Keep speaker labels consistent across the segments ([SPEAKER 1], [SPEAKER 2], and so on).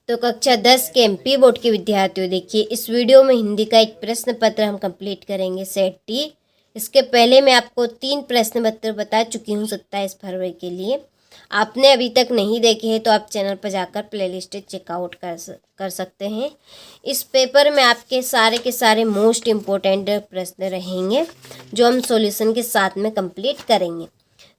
[SPEAKER 1] तो कक्षा 10 के एमपी बोर्ड के विद्यार्थियों, देखिए इस वीडियो में हिंदी का एक प्रश्न पत्र हम कंप्लीट करेंगे सेट टी। इसके पहले मैं आपको 3 प्रश्न पत्र बता चुकी हूँ 27 फरवरी के लिए। आपने अभी तक नहीं देखे हैं तो आप चैनल पर जाकर प्लेलिस्ट चेकआउट कर सकते हैं। इस पेपर में आपके सारे के सारे मोस्ट इम्पोर्टेंट प्रश्न रहेंगे जो हम सॉल्यूशन के साथ में कंप्लीट करेंगे।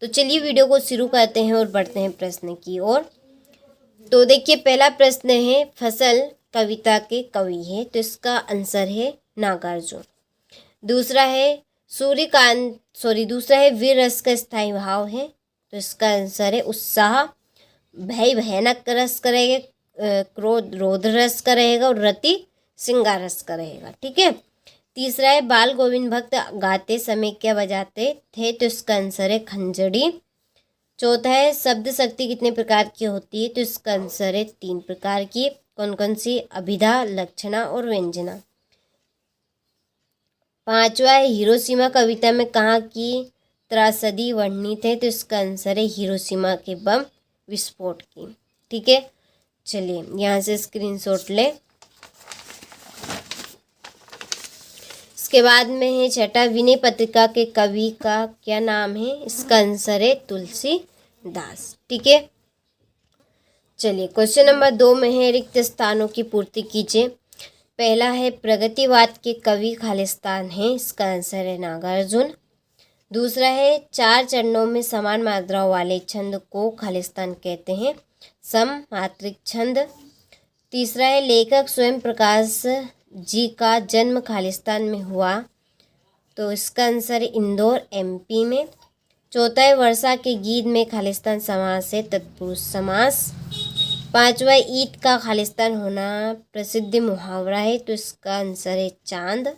[SPEAKER 1] तो चलिए वीडियो को शुरू करते हैं और बढ़ते हैं प्रश्न की ओर। तो देखिए पहला प्रश्न है, फसल कविता के कवि है, तो इसका आंसर है नागार्जुन। दूसरा है दूसरा है वीर रस का स्थायी भाव है, तो इसका आंसर है उत्साह। भय भयानक रस का रहेगा, क्रोध रौद्र रस का रहेगा और रति श्रृंगार रस का रहेगा। ठीक है। तीसरा है बाल गोविंद भक्त गाते समय क्या बजाते थे, तो इसका आंसर है खंजड़ी। चौथा है शब्द शक्ति कितने प्रकार की होती है, तो इसका आंसर है 3 प्रकार की। कौन कौन सी? अभिधा, लक्षणा और व्यंजना। पांचवा है हिरोशिमा कविता में कहाँ की त्रासदी वर्णित है, तो इसका आंसर है हिरोशिमा के बम विस्फोट की। ठीक है, चलिए यहाँ से स्क्रीनशॉट ले। इसके बाद में है छठा, विनय पत्रिका के कवि का क्या नाम है, इसका आंसर है तुलसीदास। ठीक है, चलिए क्वेश्चन नंबर 2 में है रिक्त स्थानों की पूर्ति कीजिए। पहला है प्रगतिवाद के कवि खालिस्तान है, इसका आंसर है नागार्जुन। दूसरा है 4 चरणों में समान मात्राओं वाले छंद को खालिस्तान कहते हैं, सममात्रिक छंद। तीसरा है लेखक स्वयं प्रकाश जी का जन्म खालिस्तान में हुआ, तो इसका आंसर है इंदौर एमपी में। चौथा है वर्षा के गीत में खालिस्तान समास है, तत्पुरुष समास। पांचवा ईंट का खालिस्तान होना प्रसिद्ध मुहावरा है, तो इसका आंसर है चांद।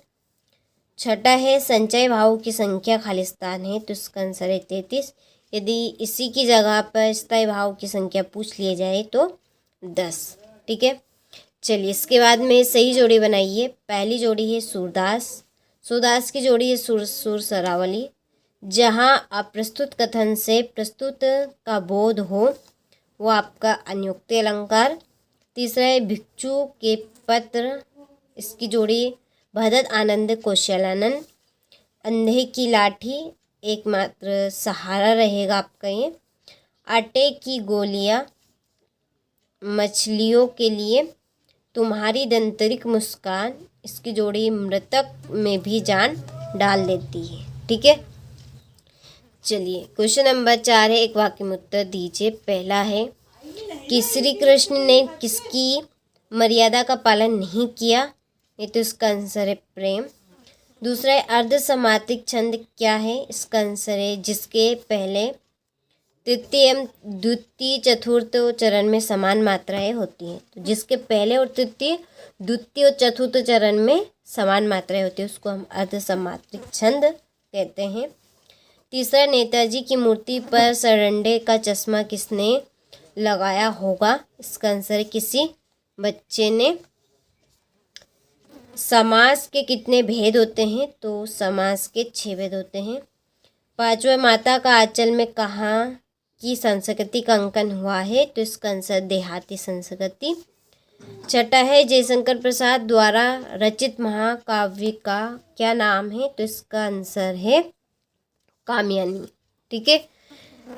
[SPEAKER 1] छठा है संचय भावों की संख्या खालिस्तान है, तो इसका आंसर है 33। यदि इसी की जगह पर स्थायी भाव की संख्या पूछ लिए जाए तो 10। ठीक है, चलिए इसके बाद में सही जोड़ी बनाइए। पहली जोड़ी है सूरदास की जोड़ी है सुर सरावली। जहाँ अप्रस्तुत कथन से प्रस्तुत का बोध हो वो आपका अनियुक्ति अलंकार। तीसरा है भिक्षु के पत्र, इसकी जोड़ी भदत आनंद कौशलानंद। अंधे की लाठी एकमात्र सहारा रहेगा आपका ये। आटे की गोलियां मछलियों के लिए, तुम्हारी दंतरिक मुस्कान, इसकी जोड़ी मृतक में भी जान डाल देती है। ठीक है, चलिए क्वेश्चन नंबर 4 है, एक वाक्य में उत्तर दीजिए। पहला है कि श्री कृष्ण ने किसकी मर्यादा का पालन नहीं किया, ये तो इसका आंसर है प्रेम। दूसरा है अर्ध समात्रिक छंद क्या है, इसका आंसर है जिसके पहले तृतीय द्वितीय चतुर्थ चरण में समान मात्राएं होती हैं। तो जिसके पहले और तृतीय द्वितीय और चतुर्थ चरण में समान मात्राएं होती है उसको हम अर्ध समात्रिक छंद कहते हैं। तीसरा नेताजी की मूर्ति पर सरंडे का चश्मा किसने लगाया होगा, इसका आंसर है किसी बच्चे ने। समास के कितने भेद होते हैं, तो समास के 6 भेद होते हैं। पांचवा माता का आंचल में कहाँ की संस्कृति का अंकन हुआ है, तो इसका आंसर देहाती संस्कृति। छठा है जयशंकर प्रसाद द्वारा रचित महाकाव्य का क्या नाम है, तो इसका आंसर है कामयानी। ठीक है,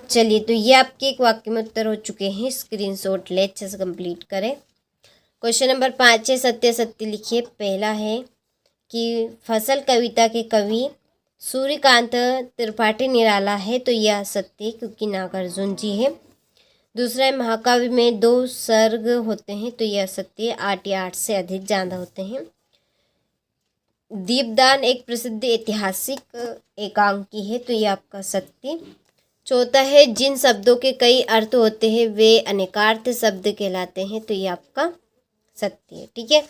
[SPEAKER 1] चलिए तो ये आपके एक वाक्य में उत्तर हो चुके हैं। स्क्रीनशॉट ले, अच्छे से कंप्लीट करें। क्वेश्चन नंबर 5 है सत्य लिखिए। पहला है कि फसल कविता के कवि सूर्यकांत त्रिपाठी निराला है, तो यह सत्य क्योंकि नागार्जुन जी है। दूसरा है महाकाव्य में 2 सर्ग होते हैं, तो यह सत्य 8 या 8 से अधिक ज़्यादा होते हैं। दीपदान एक प्रसिद्ध ऐतिहासिक एकांकी है, तो यह आपका सत्य। चौथा है जिन शब्दों के कई अर्थ होते हैं वे अनेकार्थ शब्द कहलाते हैं, तो ये आपका सत्य है। ठीक है,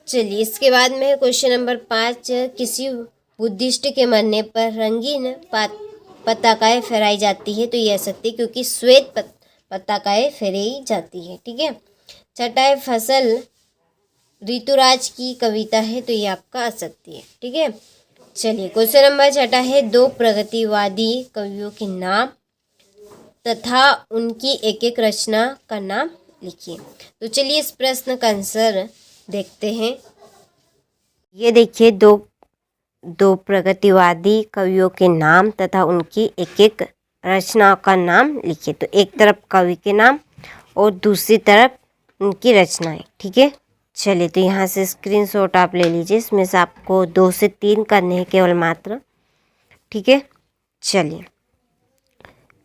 [SPEAKER 1] चलिए इसके बाद में क्वेश्चन नंबर 5, किसी बुद्धिस्ट के मरने पर रंगीन पताकाएं फहराई जाती है, तो यह सत्य क्योंकि श्वेत पताकाएं फहराई जाती है। ठीक है, छठा है फसल ऋतुराज की कविता है, तो यह आपका असत्य है। ठीक है, चलिए क्वेश्चन नंबर 6 है 2 प्रगतिवादी कवियों के नाम तथा उनकी एक एक रचना का नाम लिखिए। तो चलिए इस प्रश्न का आंसर देखते हैं। ये देखिए, दो प्रगतिवादी कवियों के नाम तथा उनकी एक एक रचनाओं का नाम लिखिए। तो एक तरफ कवि के नाम और दूसरी तरफ उनकी रचनाएं। ठीक है, चलिए तो यहाँ से स्क्रीनशॉट आप ले लीजिए। इसमें से आपको 2 से 3 करने हैं केवल मात्र। ठीक है, चलिए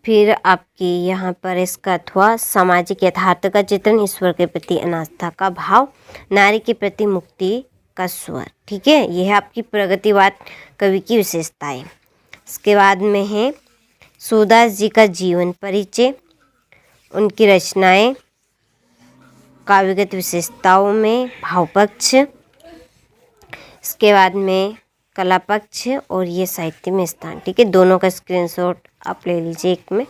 [SPEAKER 1] फिर आपकी यहाँ पर इसका अथवा सामाजिक यथार्थ का चित्रण, ईश्वर के प्रति अनास्था का भाव, नारी के प्रति मुक्ति का स्वर। ठीक है, यह है आपकी प्रगतिवाद कवि की विशेषताएं। इसके बाद में है सूरदास जी का जीवन परिचय, उनकी रचनाएं, काव्यगत विशेषताओं में भाव पक्ष, इसके बाद में कला पक्ष और ये साहित्य में स्थान। ठीक है, दोनों का स्क्रीनशॉट आप ले लीजिए, एक में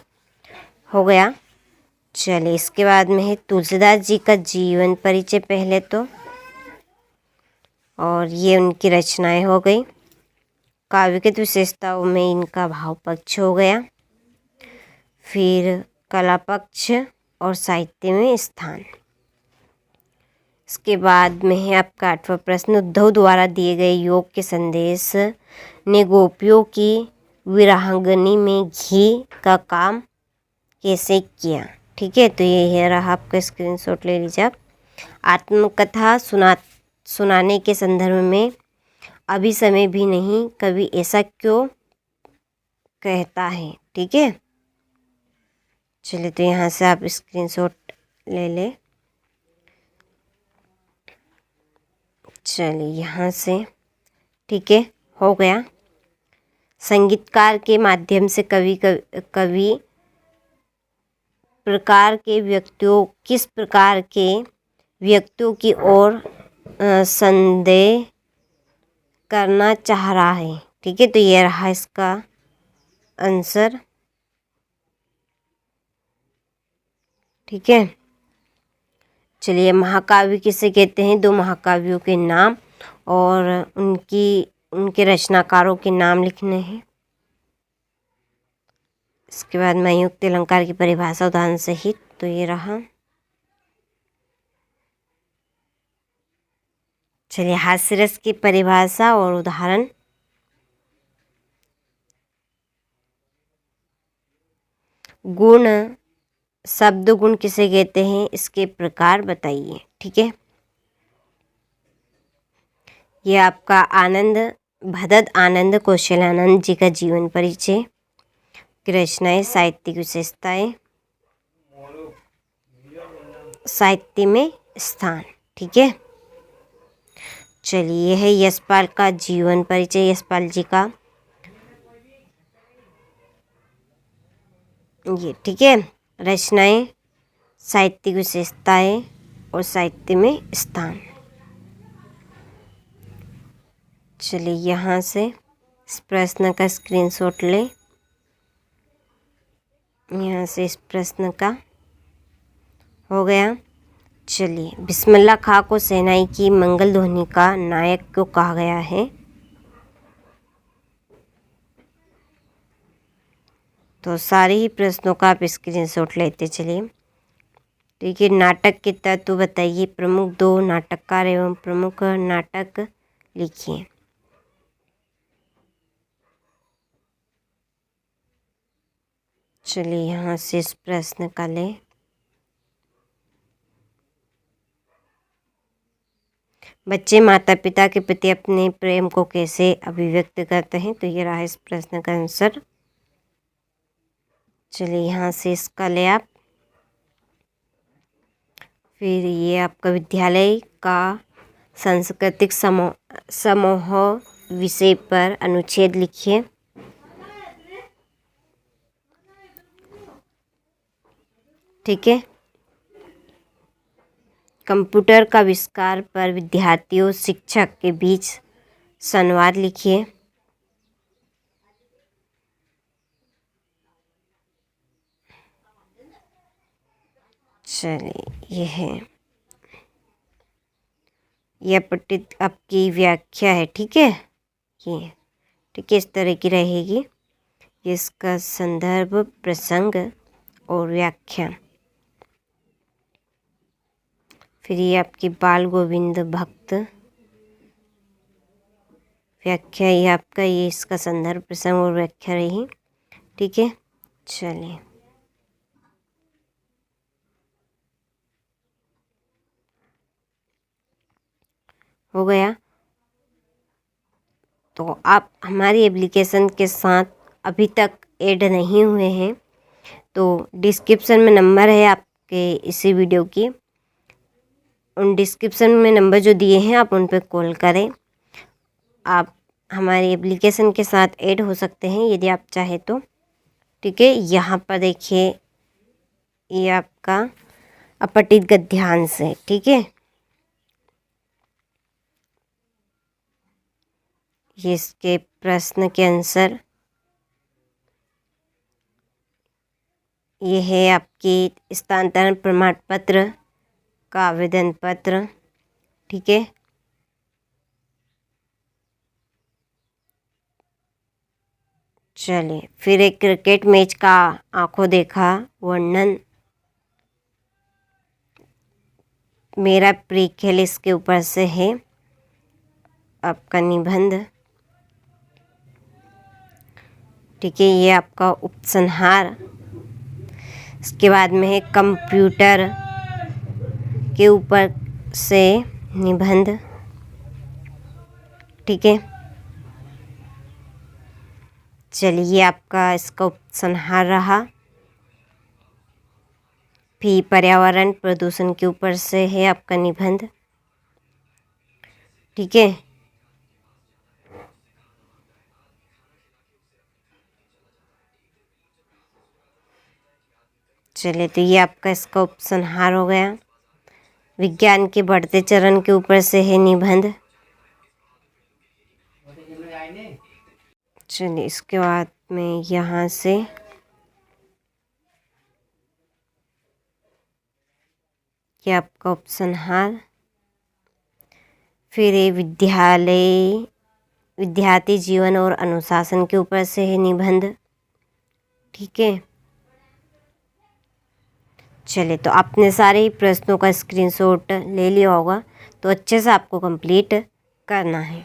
[SPEAKER 1] हो गया। चलिए इसके बाद में है तुलसीदास जी का जीवन परिचय पहले तो, और ये उनकी रचनाएं हो गई। काव्यगत विशेषताओं में इनका भाव पक्ष हो गया, फिर कला पक्ष और साहित्य में स्थान। इसके बाद में है आपका 8वां प्रश्न, उद्धव द्वारा दिए गए योग के संदेश ने गोपियों की विरहांगनी में घी का काम कैसे किया। ठीक है, तो ये रहा आपका स्क्रीनशॉट ले लीजिए आप। आत्मकथा सुनाने के संदर्भ में अभी समय भी नहीं, कभी ऐसा क्यों कहता है। ठीक है, चलिए तो यहाँ से आप स्क्रीनशॉट ले लें। चलिए यहाँ से, ठीक है, हो गया। संगीतकार के माध्यम से कवि किस प्रकार के व्यक्तियों की ओर संदेह करना चाह रहा है। ठीक है, तो ये रहा इसका आंसर। ठीक है, चलिए महाकाव्य किसे कहते हैं, 2 महाकाव्यों के नाम और उनके रचनाकारों के नाम लिखने हैं। इसके बाद में युक्त अलंकार की परिभाषा उदाहरण सहित, तो ये रहा। चलिए हास्यरस की परिभाषा और उदाहरण। गुण, शब्द गुण किसे कहते हैं, इसके प्रकार बताइए। ठीक है, ये आपका भदद आनंद कौशलानंद जी का जीवन परिचय, की रचनाएं, साहित्यिक विशेषताएं, साहित्य में स्थान। ठीक है, चलिए यह है यशपाल का जीवन परिचय, यशपाल जी का ये। ठीक है, रचनाएं, साहित्यिक विशेषताएं और साहित्य में स्थान। चलिए यहाँ से इस प्रश्न का स्क्रीनशॉट लें। यहाँ से इस प्रश्न का हो गया। चलिए, बिस्मिल्लाह खां को शहनाई की मंगल ध्वनि का नायक क्यों कहा गया है। तो सारे ही प्रश्नों का आप स्क्रीनशॉट लेते चलिए। ठीक है, नाटक के तत्व बताइए, प्रमुख 2 नाटककार एवं प्रमुख नाटक लिखिए। चलिए यहाँ से इस प्रश्न का लें। बच्चे माता पिता के प्रति अपने प्रेम को कैसे अभिव्यक्त करते हैं, तो ये रहा इस प्रश्न का आंसर। चलिए यहाँ से इसका ले आप। फिर ये आपका विद्यालय का सांस्कृतिक समूह विषय पर अनुच्छेद लिखिए। ठीक है, कंप्यूटर का आविष्कार पर विद्यार्थियों शिक्षक के बीच संवाद लिखिए। चलिए यह है, यह पठित आपकी व्याख्या है। ठीक है, ये ठीक है, इस तरह की रहेगी। इसका संदर्भ, प्रसंग और व्याख्या। फिर ये आपकी बाल गोविंद भक्त व्याख्या, ये आपका ये इसका संदर्भ प्रसंग और व्याख्या रही। ठीक है, चलिए हो गया। तो आप हमारी एप्लीकेशन के साथ अभी तक ऐड नहीं हुए हैं तो डिस्क्रिप्शन में नंबर है आपके इसी वीडियो की, उन डिस्क्रिप्शन में नंबर जो दिए हैं आप उन पर कॉल करें। आप हमारी एप्लीकेशन के साथ ऐड हो सकते हैं यदि आप चाहे तो। ठीक है, यहाँ पर देखिए ये आपका अपठित गद्यांश है। ठीक है, ये इसके प्रश्न के आंसर, ये है आपकी स्थानांतरण प्रमाण पत्र का आवेदन पत्र। ठीक है, चलिए फिर एक क्रिकेट मैच का आंखों देखा वर्णन, मेरा प्रिय खेल इसके ऊपर से है आपका निबंध। ठीक है, ये आपका उपसंहार। इसके बाद में है कंप्यूटर के ऊपर से निबंध। ठीक है, चलिए आपका इसका उपसंहार रहा। फिर पर्यावरण प्रदूषण के ऊपर से है आपका निबंध। ठीक है, चलिए तो ये आपका इसका उपसंहार हो गया। विज्ञान के बढ़ते चरण के ऊपर से है निबंध। चलिए इसके बाद में यहाँ से ये आपका उपसंहार। फिर ये विद्यार्थी जीवन और अनुशासन के ऊपर से है निबंध। ठीक है, चलिए तो आपने सारे ही प्रश्नों का स्क्रीनशॉट ले लिया होगा तो अच्छे से आपको कंप्लीट करना है।